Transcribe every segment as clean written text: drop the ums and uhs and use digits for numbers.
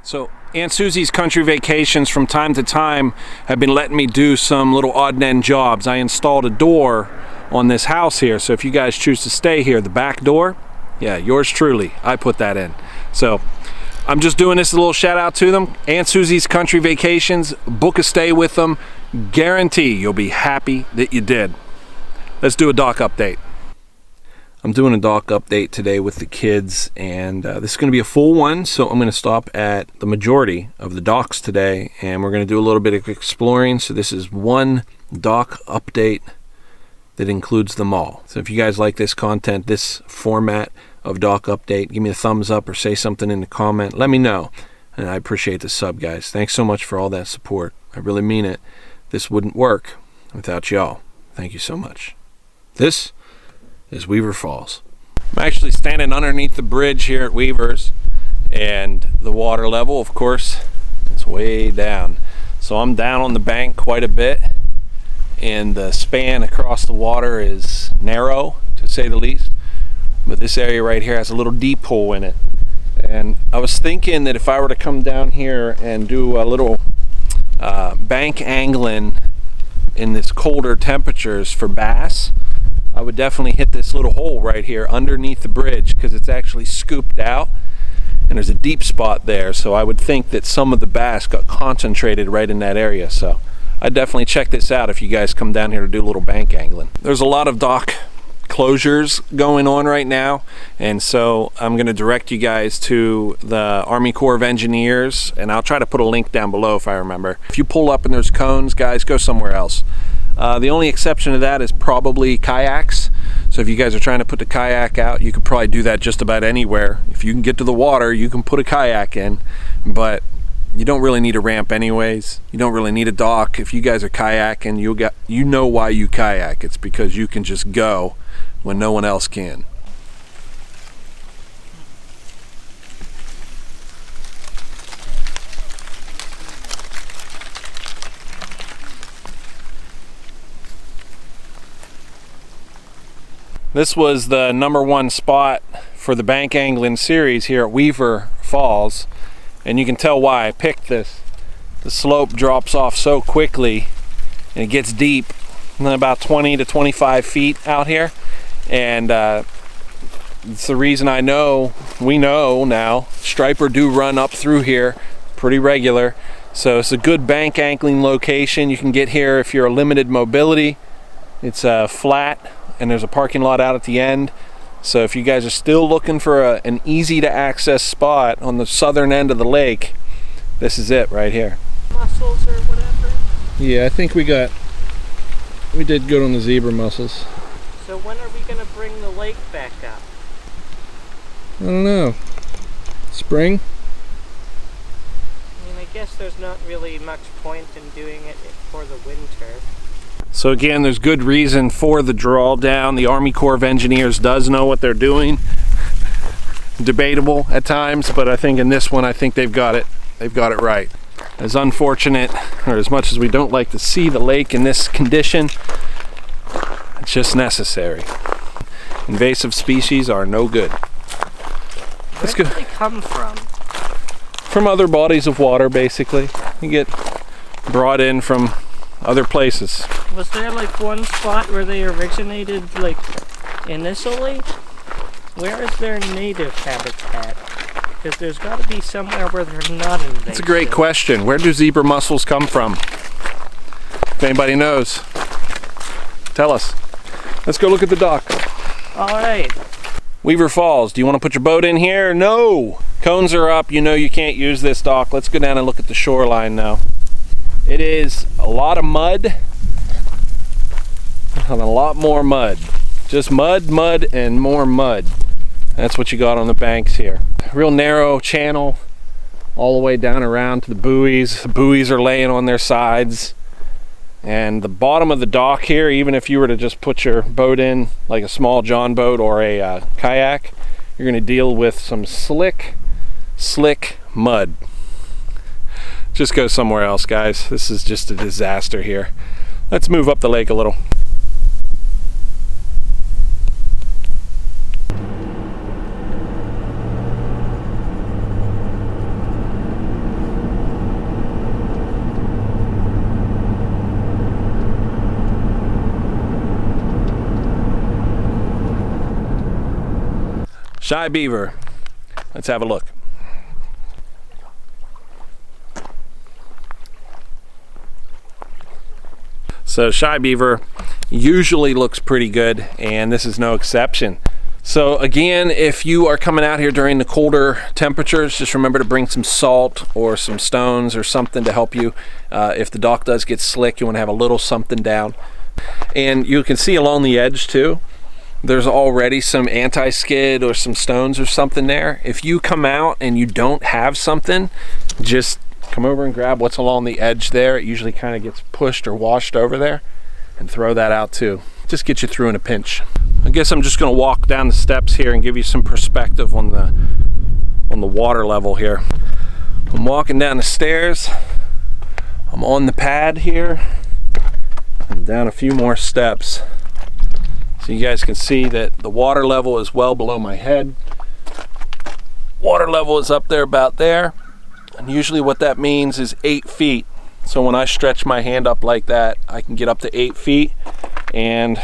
So Aunt Susie's Country Vacations from time to time have been letting me do some little odd end jobs. I installed a door on this house here, so if you guys choose to stay here, the back door, yeah, yours truly, I put that in. So I'm just doing this, a little shout out to them. Aunt Susie's Country Vacations, book a stay with them. Guarantee you'll be happy that you did. Let's do a dock update. I'm doing a dock update today with the kids, and this is going to be a full one, so I'm going to stop at the majority of the docks today, and we're going to do a little bit of exploring. So this is one dock update that includes them all. So if you guys like this content, this format of dock update, give me a thumbs up or say something in the comment. Let me know, and I appreciate the sub, guys. Thanks so much for all that support. I really mean it. This wouldn't work without y'all. Thank you so much. This is Weaver Falls. I'm actually standing underneath the bridge here at Weaver's, and the water level, of course, is way down. So I'm down on the bank quite a bit, and the span across the water is narrow, to say the least. But this area right here has a little deep hole in it. And I was thinking that if I were to come down here and do a little bank angling in this colder temperatures for bass, I would definitely hit this little hole right here underneath the bridge, because it's actually scooped out and there's a deep spot there. So I would think that some of the bass got concentrated right in that area. So I'd definitely check this out if you guys come down here to do a little bank angling. There's a lot of dock closures going on right now, and so I'm going to direct you guys to the Army Corps of Engineers, and I'll try to put a link down below if I remember. If you pull up and there's cones, guys, go somewhere else. The only exception to that is probably kayaks. So if you guys are trying to put the kayak out, you could probably do that just about anywhere. If you can get to the water, you can put a kayak in, but you don't really need a ramp anyways. You don't really need a dock. If you guys are kayaking, you know why you kayak. It's because you can just go when no one else can. This was the #1 spot for the bank angling series here at Weaver Falls, and you can tell why I picked this. The slope drops off so quickly and it gets deep, and then about 20 to 25 feet out here, and it's the reason we know now striper do run up through here pretty regular. So it's a good bank angling location. You can get here if you're a limited mobility. It's flat, and there's a parking lot out at the end. So if you guys are still looking for an easy to access spot on the southern end of the lake, this is it right here. Mussels or whatever? Yeah, I think we did good on the zebra mussels. So when are we gonna bring the lake back up? I don't know. Spring? I mean, I guess there's not really much point in doing it for the winter. So again, there's good reason for the drawdown. The Army Corps of Engineers does know what they're doing. Debatable at times, but I think in this one, I think they've got it right. As unfortunate, or as much as we don't like to see the lake in this condition, it's just necessary. Invasive species are no good. Where do they come from? From other bodies of water, basically. You get brought in from other places. Was there like one spot where they originated, like initially? Where is their native habitat? Because there's got to be somewhere where they're not invasive. That's a great question. Where do zebra mussels come from? If anybody knows, tell us. Let's go look at the dock. All right. Weaver Falls, do you want to put your boat in here? No! Cones are up, you know you can't use this dock. Let's go down and look at the shoreline now. It is a lot of mud, and a lot more mud. Just mud, mud, and more mud. That's what you got on the banks here. Real narrow channel all the way down around to the buoys. The buoys are laying on their sides. And the bottom of the dock here, even if you were to just put your boat in, like a small John boat or a kayak, you're going to deal with some slick mud. Just go somewhere else, guys. This is just a disaster here. Let's move up the lake a little. Shy beaver. Let's have a look. So shy beaver usually looks pretty good, and this is no exception. So again, if you are coming out here during the colder temperatures, just remember to bring some salt or some stones or something to help you. If the dock does get slick, you want to have a little something down. And you can see along the edge too, there's already some anti-skid or some stones or something there. If you come out and you don't have something, just come over and grab what's along the edge there. It usually kind of gets pushed or washed over there, and throw that out too. Just get you through in a pinch. I guess I'm just gonna walk down the steps here and give you some perspective on the water level here. I'm walking down the stairs. I'm on the pad here. I'm down a few more steps. So you guys can see that the water level is well below my head. Water level is up there about there. And usually what that means is 8 feet. So when I stretch my hand up like that, I can get up to 8 feet, and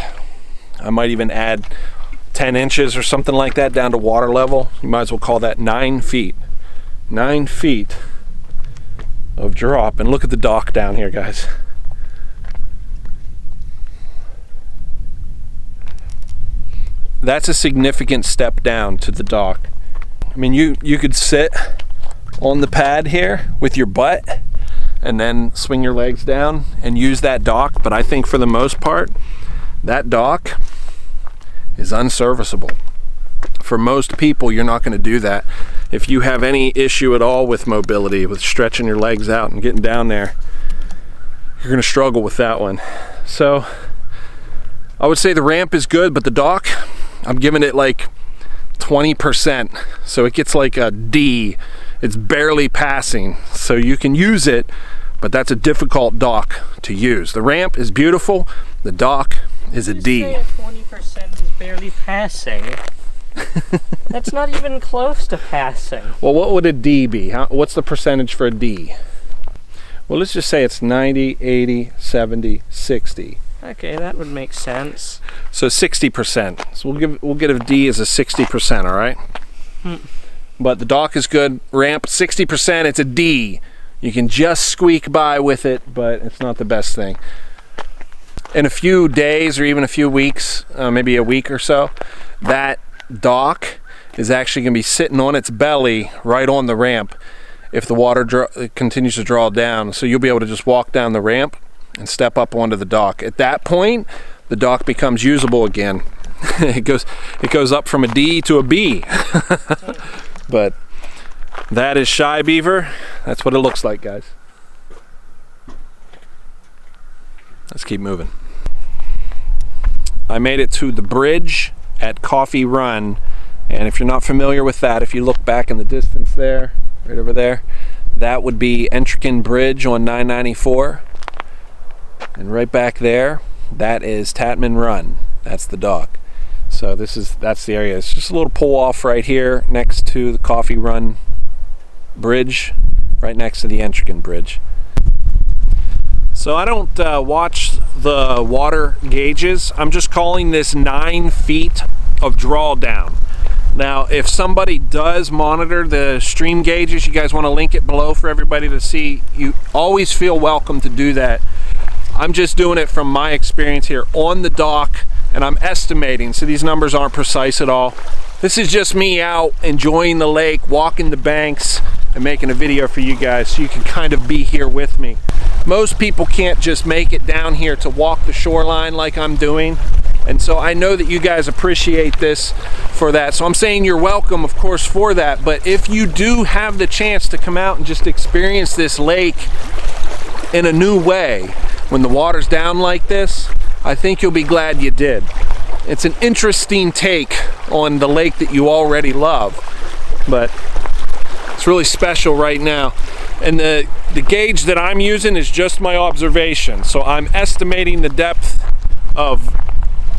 I might even add 10 inches or something like that down to water level. You might as well call that 9 feet. 9 feet of drop. And look at the dock down here, guys. That's a significant step down to the dock. I mean, you could sit on the pad here with your butt and then swing your legs down and use that dock, but I think for the most part that dock is unserviceable. For most people, you're not going to do that. If you have any issue at all with mobility, with stretching your legs out and getting down there, you're going to struggle with that one. So I would say the ramp is good, but the dock, I'm giving it like 20%, so it gets like a D. It's barely passing, so you can use it, but that's a difficult dock to use. The ramp is beautiful, the dock is a D. You say 20% is barely passing. That's not even close to passing. Well, what would a D be? What's the percentage for a D? Well, let's just say it's 90, 80, 70, 60. Okay, that would make sense. So 60%. So we'll get a D as a 60%, all right? But the dock is good. Ramp, 60%, it's a D. You can just squeak by with it, but it's not the best thing. In a few days or even a few weeks, maybe a week or so, that dock is actually going to be sitting on its belly right on the ramp if the water continues to draw down. So you'll be able to just walk down the ramp and step up onto the dock. At that point, the dock becomes usable again. It goes up from a D to a B. But that is shy beaver. That's what it looks like, guys. Let's keep moving. I made it to the bridge at Coffee Run, and if you're not familiar with that, if you look back in the distance there, right over there, that would be Entrican Bridge on 994. And right back there, that is Tatman Run. That's the dock. So that's the area. It's just a little pull off right here next to the Coffee Run Bridge, right next to the Entrican Bridge. So I don't watch the water gauges. I'm just calling this 9 feet of drawdown. Now, if somebody does monitor the stream gauges, you guys want to link it below for everybody to see, you always feel welcome to do that. I'm just doing it from my experience here on the dock, and I'm estimating, so these numbers aren't precise at all. This is just me out enjoying the lake, walking the banks, and making a video for you guys so you can kind of be here with me. Most people can't just make it down here to walk the shoreline like I'm doing, and so I know that you guys appreciate this for that. So I'm saying you're welcome, of course, for that, but if you do have the chance to come out and just experience this lake in a new way, when the water's down like this, I think you'll be glad you did. It's an interesting take on the lake that you already love, but it's really special right now. And the gauge that I'm using is just my observation, so I'm estimating the depth of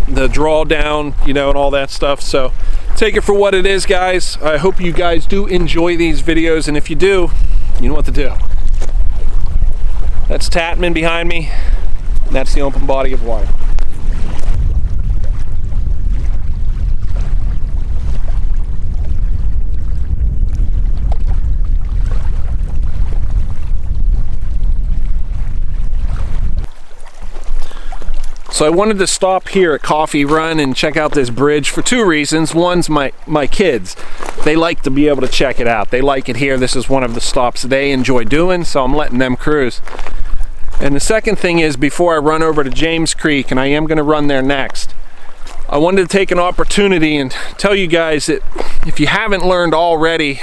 the drawdown, you know, and all that stuff. So take it for what it is, guys. I hope you guys do enjoy these videos, and if you do, you know what to do. That's Tatman behind me, and that's the open body of water. So I wanted to stop here at Coffee Run and check out this bridge for two reasons. One's my kids. They like to be able to check it out. They like it here. This is one of the stops they enjoy doing, so I'm letting them cruise. And the second thing is, before I run over to James Creek, and I am going to run there next, I wanted to take an opportunity and tell you guys that if you haven't learned already,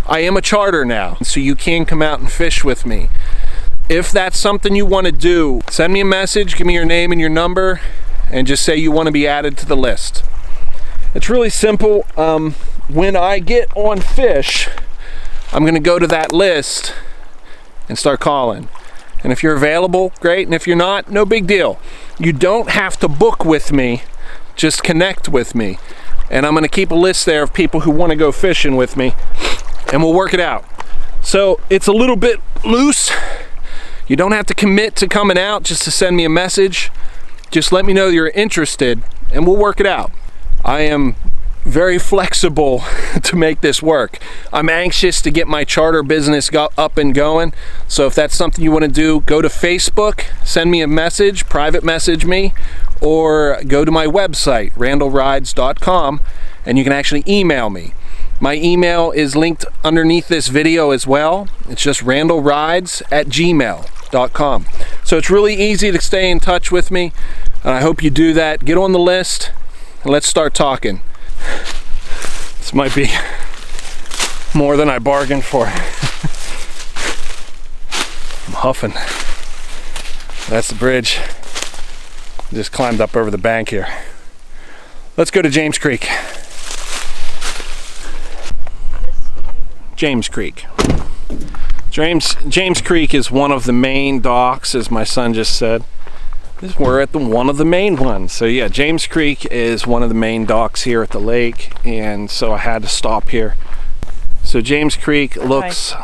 I am a charter now, so you can come out and fish with me. If that's something you want to do, send me a message, give me your name and your number, and just say you want to be added to the list. It's really simple. When I get on fish, I'm going to go to that list and start calling. And if you're available, great. And if you're not, no big deal. You don't have to book with me, just connect with me. And I'm going to keep a list there of people who want to go fishing with me, and we'll work it out. So it's a little bit loose. You don't have to commit to coming out just to send me a message. Just let me know you're interested and we'll work it out. I am very flexible to make this work. I'm anxious to get my charter business up and going. So if that's something you want to do, go to Facebook, send me a message, private message me, or go to my website, randallrydes.com, and you can actually email me. My email is linked underneath this video as well. It's just randallrydes@gmail.com. So it's really easy to stay in touch with me, and I hope you do that. Get on the list and let's start talking. This might be more than I bargained for. I'm huffing. That's the bridge. Just climbed up over the bank here. Let's go to James Creek. James Creek. James Creek is one of the main docks, as my son just said. We're at one of the main ones. So yeah, James Creek is one of the main docks here at the lake, and so I had to stop here. So James Creek looks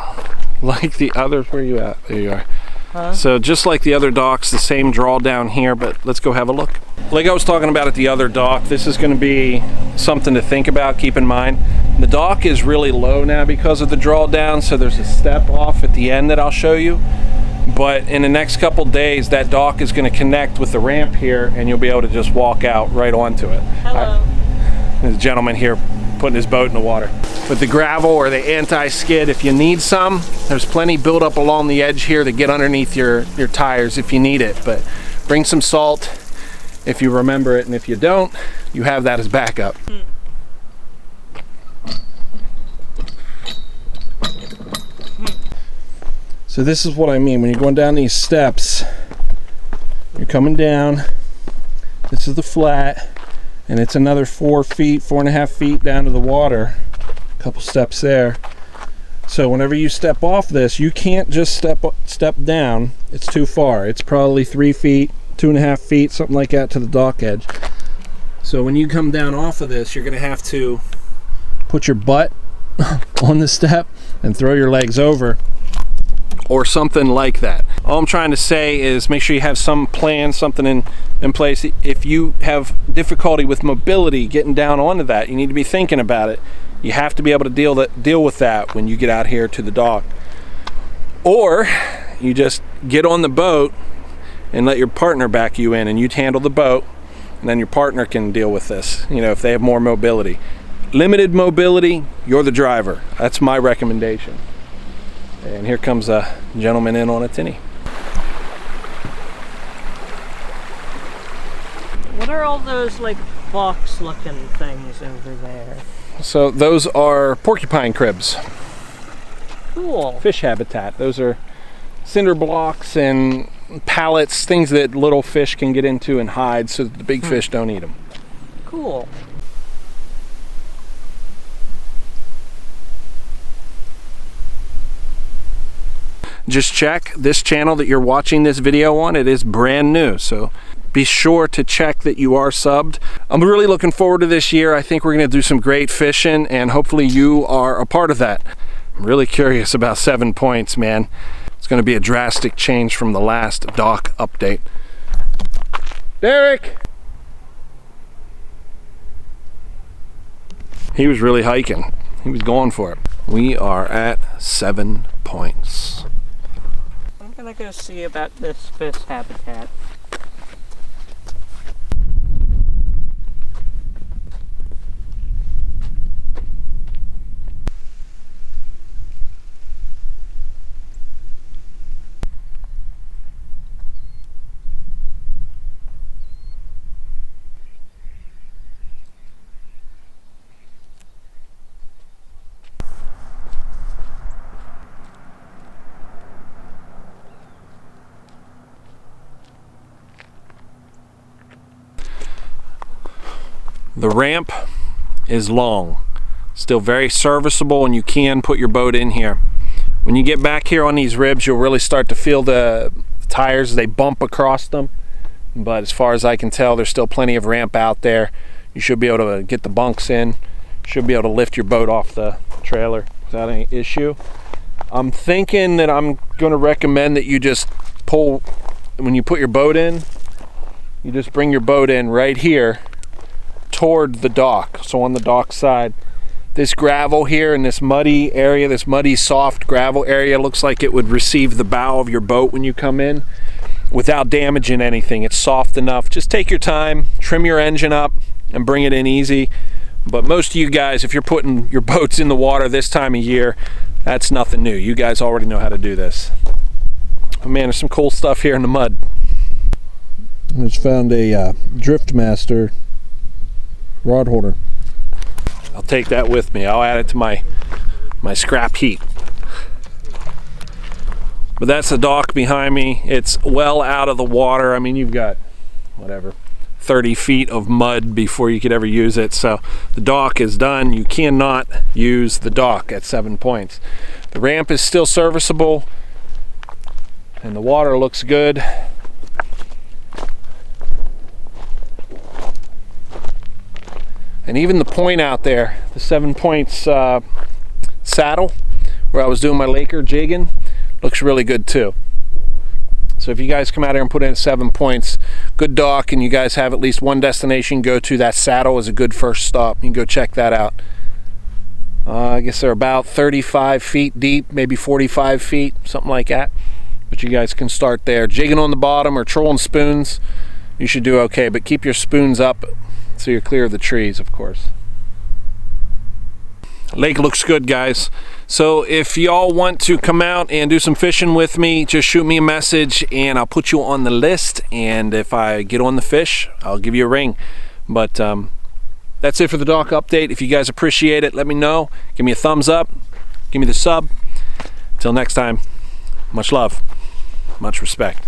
like the other. Where are you at? There you are. Huh? So just like the other docks, the same draw down here, but let's go have a look. Like I was talking about at the other dock, this is going to be something to think about, keep in mind. The dock is really low now because of the drawdown, so there's a step off at the end that I'll show you. But in the next couple days, that dock is going to connect with the ramp here, and you'll be able to just walk out right onto it. Hello. There's a gentleman here putting his boat in the water. With the gravel or the anti-skid, if you need some, there's plenty built up along the edge here to get underneath your tires if you need it. But bring some salt if you remember it, and if you don't, you have that as backup. So this is what I mean when you're going down these steps. You're coming down, this is the flat, and it's another 4 feet, 4.5 feet down to the water. A couple steps there. So whenever you step off this, you can't just step down. It's too far. It's probably 3 feet, 2.5 feet, something like that to the dock edge. So when you come down off of this, you're going to have to put your butt on the step and throw your legs over, or something like that. All I'm trying to say is make sure you have some plan, something in place. If you have difficulty with mobility getting down onto that, you need to be thinking about it. You have to be able to deal with that when you get out here to the dock. Or you just get on the boat and let your partner back you in, and you handle the boat, and then your partner can deal with this, you know, if they have more mobility. Limited mobility, you're the driver. That's my recommendation. And here comes a gentleman in on a tinny. What are all those like box looking things over there? So those are porcupine cribs. Cool. Fish habitat. Those are cinder blocks and pallets, things that little fish can get into and hide so that the big fish don't eat them. Cool. Just check this channel that you're watching this video on. It is brand new, so be sure to check that you are subbed. I'm really looking forward to this year. I think we're going to do some great fishing, and hopefully you are a part of that. I'm really curious about 7 Points, man. It's going to be a drastic change from the last dock update. Derek! He was really hiking. He was going for it. We are at 7 Points. I'm gonna go see about this fish habitat. The ramp is long, still very serviceable, and you can put your boat in here. When you get back here on these ribs, you'll really start to feel the tires, they bump across them. But as far as I can tell, there's still plenty of ramp out there. You should be able to get the bunks in. Should be able to lift your boat off the trailer without any issue. I'm thinking that I'm going to recommend that you just pull, when you put your boat in, you just bring your boat in right here toward the dock. So on the dock side, this gravel here in this muddy area, this muddy soft gravel area, looks like it would receive the bow of your boat when you come in without damaging anything. It's soft enough. Just take your time, trim your engine up, and bring it in easy. But most of you guys, if you're putting your boats in the water this time of year, that's nothing new. You guys already know how to do this. Oh man, there's some cool stuff here in the mud. I just found a Driftmaster rod holder. I'll take that with me. I'll add it to my scrap heap. But that's the dock behind me. It's well out of the water. I mean, you've got, whatever, 30 feet of mud before you could ever use it. So the dock is done. You cannot use the dock at 7 Points. The ramp is still serviceable, and the water looks good. And even the point out there, the 7 Points saddle, where I was doing my Laker jigging, looks really good too. So if you guys come out here and put in at 7 Points, good dock, and you guys have at least one destination go to, that saddle is a good first stop. You can go check that out. I guess they're about 35 feet deep, maybe 45 feet, something like that. But you guys can start there. Jigging on the bottom or trolling spoons, you should do okay, but keep your spoons up so you're clear of the trees, of course. Lake looks good, guys. So if y'all want to come out and do some fishing with me, just shoot me a message and I'll put you on the list, and if I get on the fish, I'll give you a ring. But that's it for the dock update. If you guys appreciate it, let me know. Give me a thumbs up, give me the sub. Till next time, much love, much respect.